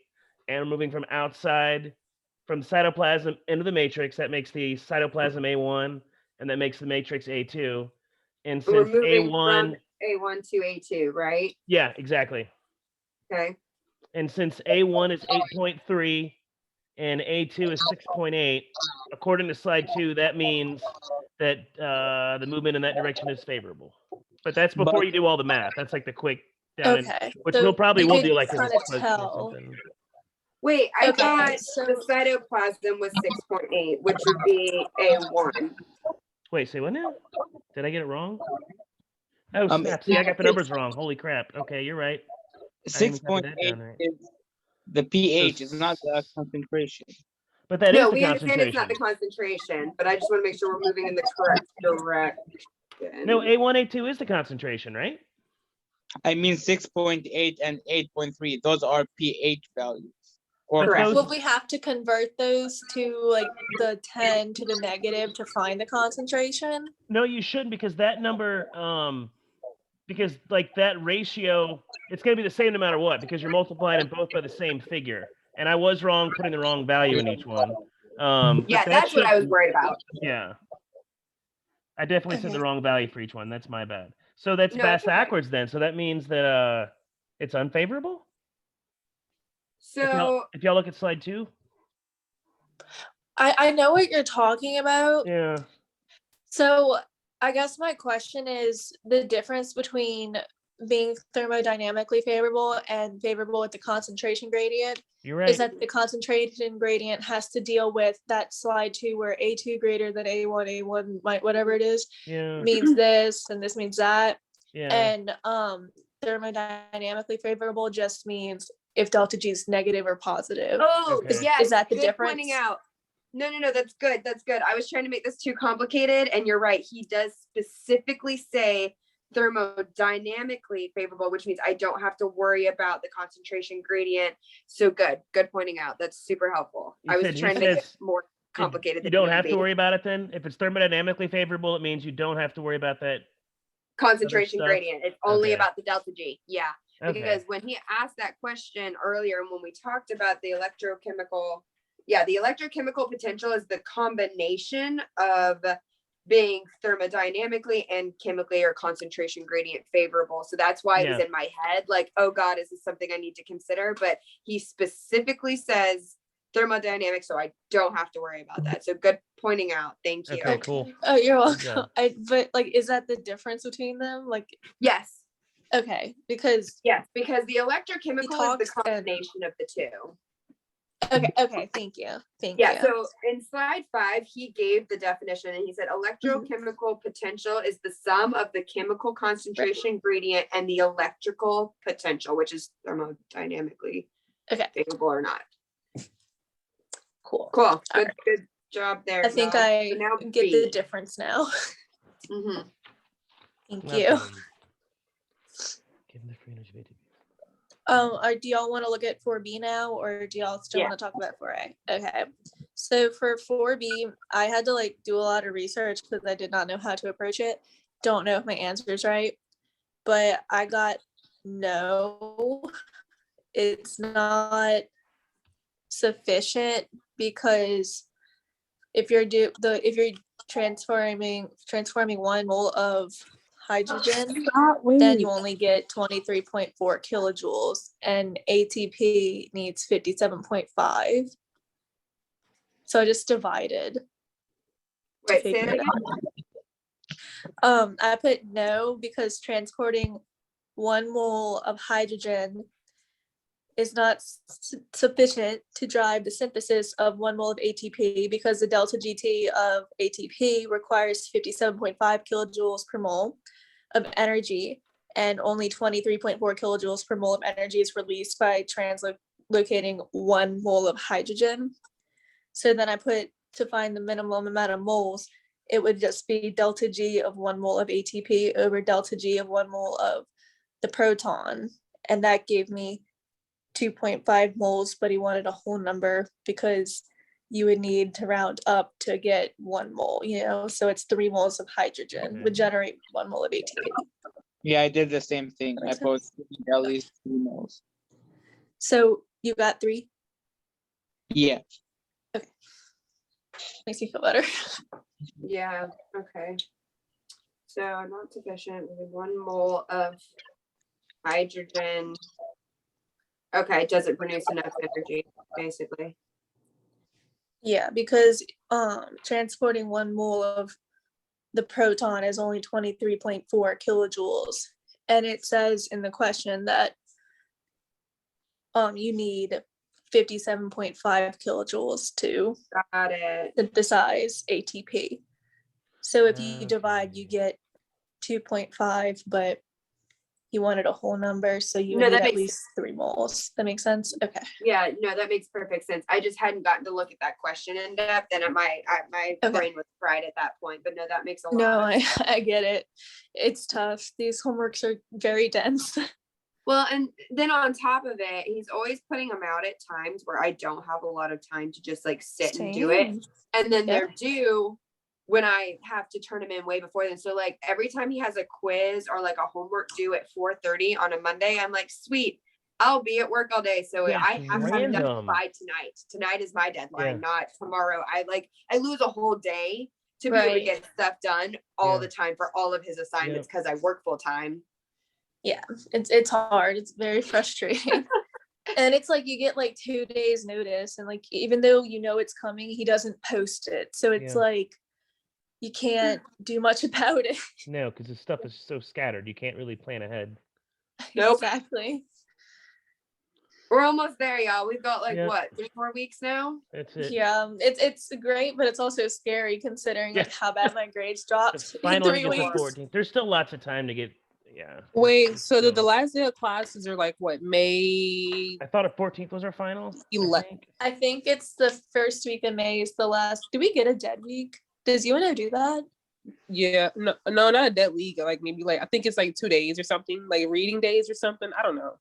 and we're moving from outside, from cytoplasm into the matrix. That makes the cytoplasm A1, and that makes the matrix A2. And we're since moving A1, from A1 to A2, right? yeah, exactly. Okay. And since A1 is 8.3 and A2 is 6.8, according to slide 2, that means that the movement in that direction is favorable. But that's before you do all the math. That's like the quick down, which so we'll do like kind this of tell. Wait, I Okay, thought so the cytoplasm was 6.8, which would be A1. Wait, say what now? Did I get it wrong? Oh, snap. See, I got the numbers wrong. Holy crap. Okay, you're right. 6.8 is the pH, is not the concentration. But that is No, the we understand it's not concentration. the concentration, but I just want to make sure we're moving in the correct direction. No, A1, A2 is the concentration, right? I mean 6.8 and 8.3, those are pH values. Or Correct. will we have to convert those to like the 10 to the negative to find the concentration? No, you shouldn't, because that number, because like that ratio, it's going to be the same no matter what, because you're multiplying them both by the same figure. And I was wrong putting the wrong value in each one. Yeah, that's what I was worried about. Yeah. I definitely said the wrong value for each one. That's my bad. So that's backwards then. So that means that it's unfavorable? So if y'all look at slide 2. I know what you're talking about. Yeah. So I guess my question is the difference between being thermodynamically favorable and favorable with the concentration gradient. You're right. Is that the concentration gradient has to deal with that slide 2 where A2 greater than A1 might, whatever it is, means this and this means that. Yeah. And thermodynamically favorable just means if delta G is negative or positive. Oh, yeah. Is that the difference? Pointing out. No, that's good. That's good. I was trying to make this too complicated, and you're right. He does specifically say thermodynamically favorable, which means I don't have to worry about the concentration gradient. So good pointing out. That's super helpful. I was trying to make it more complicated. You don't have to worry about it then? If it's thermodynamically favorable, it means you don't have to worry about that concentration gradient. It's only about the delta G. Yeah. Because when he asked that question earlier, and when we talked about the electrochemical potential is the combination of being thermodynamically and chemically or concentration gradient favorable. So that's why it was in my head, like, oh God, is this something I need to consider? But he specifically says thermodynamic, so I don't have to worry about that. So good pointing out. Thank you. Okay, cool. Oh, you're welcome. But like, is that the difference between them? Like, yes. Okay, because the electrochemical is the combination of the two. Okay, thank you. Yeah, so in slide 5, he gave the definition and he said electrochemical potential is the sum of the chemical concentration gradient and the electrical potential, which is thermodynamically favorable or not. Cool. Good job there. I think I get the difference now. Thank Not you. bad. Give them the free energy of ATP. Do y'all want to look at 4B now, or do y'all still Yeah. want to talk about 4A? Okay. So for 4B, I had to like do a lot of research because I did not know how to approach it. Don't know if my answer is right, but I got no. It's not sufficient because if you're transforming 1 mole of hydrogen, then you only get 23.4 kilojoules, and ATP needs 57.5. So I just divided. Wait, say that again? I put no because transporting 1 mole of hydrogen is not sufficient to drive the synthesis of 1 mole of ATP because the delta GT of ATP requires 57.5 kilojoules per mole of energy, and only 23.4 kilojoules per mole of energy is released by translocating 1 mole of hydrogen. So then I put, to find the minimum amount of moles, it would just be delta G of 1 mole of ATP over delta G of 1 mole of the proton. And that gave me 2.5 moles, but he wanted a whole number because you would need to round up to get 1 mole, so it's 3 moles of hydrogen would generate 1 mole of ATP. Yeah, I did the same thing. I put at least 3 moles. So you got 3? Yeah. Okay. Makes me feel better. Yeah, okay. So not sufficient, with 1 mole of hydrogen. Okay, it doesn't produce enough energy, basically. Yeah, because transporting 1 mole of the proton is only 23.4 kilojoules. And it says in the question that you need 57.5 kilojoules to Got it. synthesize ATP. So if you divide, you get 2.5, but you wanted a whole number, so you would need at least 3 moles. That makes sense? Okay. Yeah, no, that makes perfect sense. I just hadn't gotten to look at that question in depth, and my brain was fried at that point. But no, that makes a lot. No, I get it. It's tough. These homeworks are very dense. Well, and then on top of it, he's always putting them out at times where I don't have a lot of time to just like sit and do it. And then they're due when I have to turn them in way before then. So like every time he has a quiz or like a homework due at 4:30 on a Monday, I'm like, sweet, I'll be at work all day. So I have to have it done by tonight. Tonight is my deadline, not tomorrow. I lose a whole day to be able to get stuff done all the time for all of his assignments because I work full time. Yeah, it's hard. It's very frustrating. And it's like you get like 2 days notice, and like even though it's coming, he doesn't post it. So it's like you can't do much about it. No, because the stuff is so scattered. You can't really plan ahead. Nope. Exactly. We're almost there, y'all. We've got like what, 3 more weeks now? That's it. Yeah, it's great, but it's also scary considering like how bad my grades dropped in 3 weeks. 14th. There's still lots of time to get. Yeah. Wait, so the last day of classes are like what, May? I thought 14th was our final. I think it's the first week of May is the last. Do we get a dead week? Does UNO do that? Yeah, no, not a dead week. Like maybe like I think it's like 2 days or something, like reading days or something. I don't know.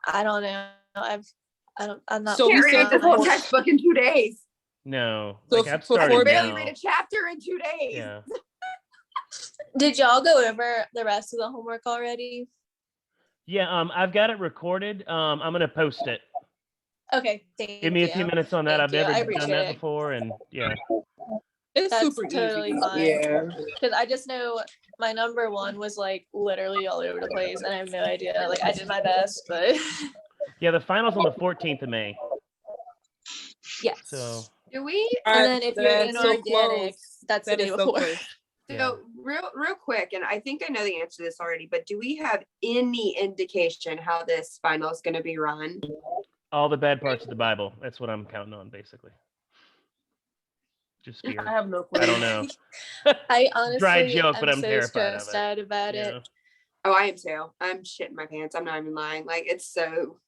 I'm not. So we read the whole textbook in 2 days. No, so like I've started I barely read a chapter in 2 days. Yeah. Did y'all go over the rest of the homework already? Yeah, I've got it recorded. I'm gonna post it. Okay, thank you. Give me a few minutes on that. I've never done that it. before, and it's That's super totally easy. fine. Yeah, because I just know my number 1 was like literally all over the place, and I have no idea. Like I did my best, but yeah, the finals on the 14th of May. Yes. So do we? And then if you're inorganic, that's the day before. So real quick, and I think I know the answer to this already, but do we have any indication how this final is going to be run? All the bad parts of the Bible. That's what I'm counting on, basically. Just fear. I have no clue. I don't know. I honestly dry joke, but I'm so terrified of stressed it. out about it. Oh, I am too. I'm shitting my pants. I'm not even lying. Like it's so.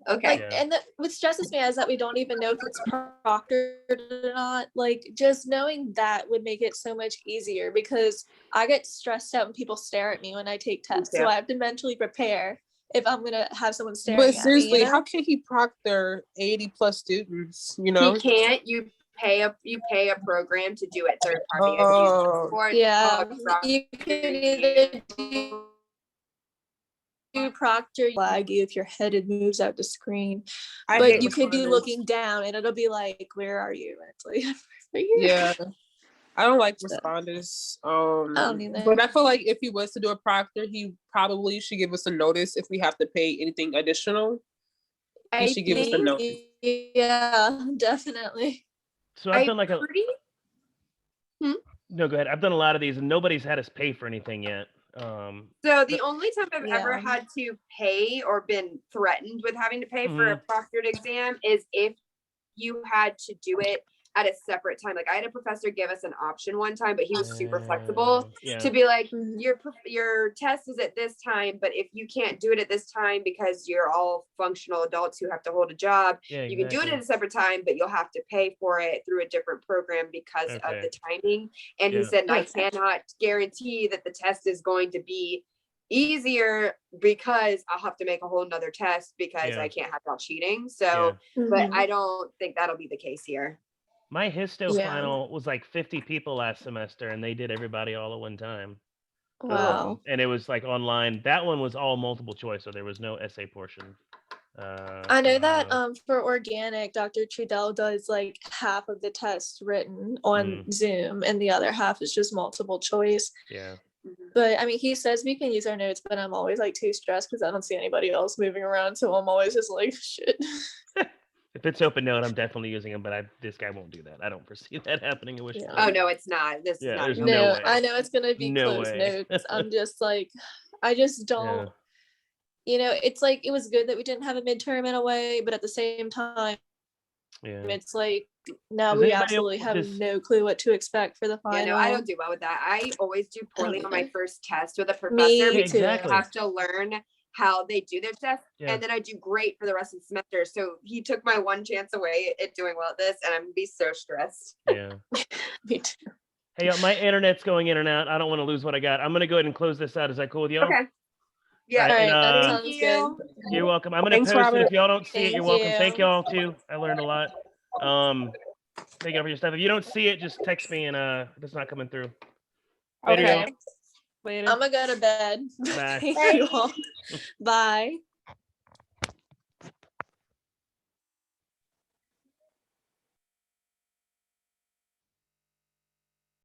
Okay. Like, Yeah. and what stresses me is that we don't even know if it's proctored or not. Like, just knowing that would make it so much easier, because I get stressed out when people stare at me when I take tests. So too. I have to mentally prepare if I'm gonna have someone staring But at me. seriously, You know? how can he proctor 80 plus students? You know? He can't. You pay a program to do it third party. Oh. Yeah, you can either do proctor laggy if your head moves out the screen, I but hate you could do responders. looking down and it'll be like, where are you? And it's like, right here. Yeah. I don't like So, responders. I don't either. But I feel like if he was to do a proctor, he probably should give us a notice if we have to pay anything additional. He should give us a notice. Yeah, definitely. So I've done like a pretty. no, go ahead. I've done a lot of these, and nobody's had us pay for anything yet. So the only time I've ever Yeah. had to pay or been threatened with having to pay for a Mhm. proctored exam is if you had to do it at a separate time. Like I had a professor give us an option one time, but he was super flexible Yeah. to be like, Mhm. your test is at this time, but if you can't do it at this time because you're all functional adults who have to hold a job, Yeah, you can do it at a separate time, but you'll have to pay for it through a different program because of Okay. the timing. And he Yeah. said, I Okay. cannot guarantee that the test is going to be easier because I'll have to make a whole nother test because Yeah. I can't have y'all cheating. So, but I don't think that'll be the case here. My histo Yeah. final was like 50 people last semester, and they did everybody all at one time. Wow. And it was like online. That one was all multiple choice, so there was no essay portion. I know that for organic, Dr. Trudell does like half of the test written on Zoom and the other half is just multiple choice. Yeah. But I mean, he says we can use our notes, but I'm always like too stressed because I don't see anybody else moving around. So I'm always just like, shit. If it's open note, I'm definitely using them, but this guy won't do that. I don't foresee that happening. I wish. Yeah. Oh no, it's not. This Yeah, is not. there's even- no No, way. I know it's gonna be No closed way. notes. I'm just like, I just don't. You know, it's like it was good that we didn't have a midterm in a way, but at the same time, Yeah. it's like now Does we anybody absolutely have just- no clue what to expect for the final. Yeah, no, I don't do well with that. I always do poorly on my either. first test with a professor Me because too. Exactly. I have to learn how they do their tests, Yeah. and then I do great for the rest of the semester. So he took my one chance away at doing well at this, and I'm gonna be so stressed. Yeah. Me too. Hey, my internet's going in and out. I don't want to lose what I got. I'm gonna go ahead and close this out. Is that cool with y'all? Okay. Yeah. All All right, right, that and, sounds good. You're welcome. I'm gonna Thanks, post it. Robert. If y'all don't see it, Thank you're welcome. Thank you. y'all too. I learned a lot. Thank you for your stuff. If you don't see it, just text me and if it's not coming through. Later, Okay. y'all. Later. I'm gonna go to bed. Bye. Thank you all. Bye.